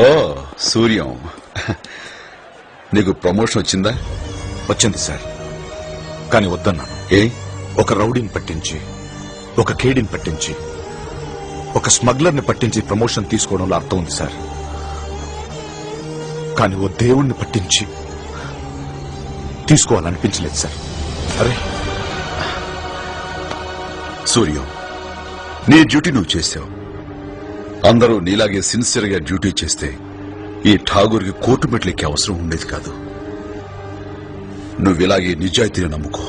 ఓ సూర్యం, నీకు ప్రమోషన్ వచ్చిందా? వచ్చింది సార్, కానీ వద్దన్నాను. ఏ? ఒక రౌడీని పట్టించి, ఒక కేడీని పట్టించి, ఒక స్మగ్లర్ని పట్టించి ప్రమోషన్ తీసుకోవడంలో అర్థం ఉంది సార్. కానీ ఓ దేవుణ్ణి పట్టించి తీసుకోవాలనిపించలేదు సార్. అరే సూర్యం, నీ డ్యూటీ నువ్వు చేశావు. అందరూ నీలాగే సిన్సియర్ గా డ్యూటీ చేస్తే ఈ ఠాగూర్కి కోర్టు మెట్లెక్కే అవసరం ఉండేది కాదు. నువ్విలాగే నిజాయితీని నమ్ముకో.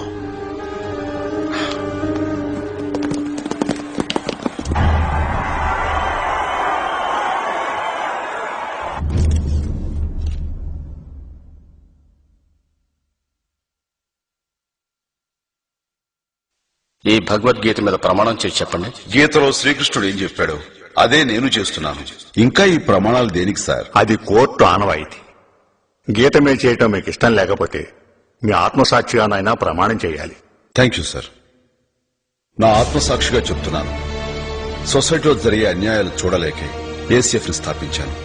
ఈ భగవద్గీత మీద ప్రమాణం చేసి చెప్పండి. గీతలో శ్రీకృష్ణుడు ఏం చెప్పాడు అదే నేను చేస్తున్నాను. ఇంకా ఈ ప్రమాణాలు దేనికి సార్? అది కోర్టు ఆనవాయితీ. గీత మీద చేయటం మీకు ఇష్టం లేకపోతే మీ ఆత్మసాక్షిగానైనా ప్రమాణం చేయాలి. Thank you sir. నా ఆత్మసాక్షిగా చెప్తున్నాను. సొసైటీలో జరిగే అన్యాయాలు చూడలేకే ఏసీఎఫ్ ని స్థాపించాను.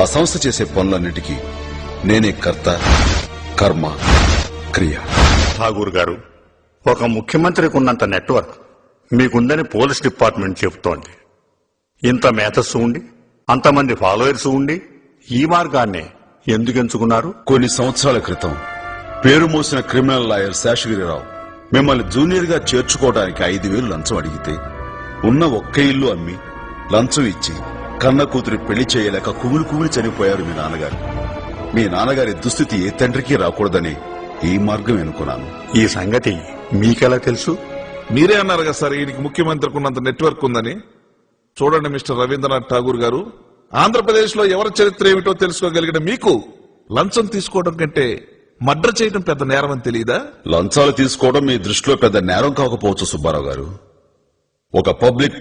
ఆ సంస్థ చేసే పనులన్నిటికీ నేనే కర్త, కర్మ, క్రియ. ఠాగూర్ గారు, ఒక ముఖ్యమంత్రికి ఉన్నంత నెట్వర్క్ మీకుందని పోలీస్ డిపార్ట్మెంట్ చెబుతోంది. ఇంత మేధస్సు ఉండి, అంతమంది ఫాలోయర్స్ ఉండి ఈ మార్గాన్ని ఎందుకు ఎంచుకున్నారు? కొన్ని సంవత్సరాల క్రితం పేరు మోసిన క్రిమినల్ లాయర్ శేషగిరిరావు మిమ్మల్ని జూనియర్ గా చేర్చుకోవడానికి 5,000 లంచం అడిగితే ఉన్న ఒక్క ఇల్లు అమ్మి లంచం ఇచ్చి కన్న కూతురి పెళ్లి చేయలేక కుమిలి చనిపోయారు మీ నాన్నగారు. మీ నాన్నగారి దుస్థితి ఏ తండ్రికి రాకూడదని ఈ మార్గం ఎన్నుకున్నాను. ఈ సంగతి మీకెలా తెలుసు? మీరే అన్నారు కదా సార్, ఈయనకి ముఖ్యమంత్రికి ఉన్నంత నెట్వర్క్ ఉందని. చూడండి మిస్టర్ రవీంద్రనాథ్ ఠాగూర్ గారు, ఆంధ్రప్రదేశ్ లో ఎవరి చరిత్ర ఏమిటో తెలుసుకోగలిగిన మీకు లంచం తీసుకోవడం కంటే మర్డర్ చేయడం పెద్ద నేరం అని తెలియదా? లంచాలు తీసుకోవడం మీ దృష్టిలో పెద్ద నేరం కాకపోవచ్చు సుబ్బారావు గారు. ఒక పబ్లిక్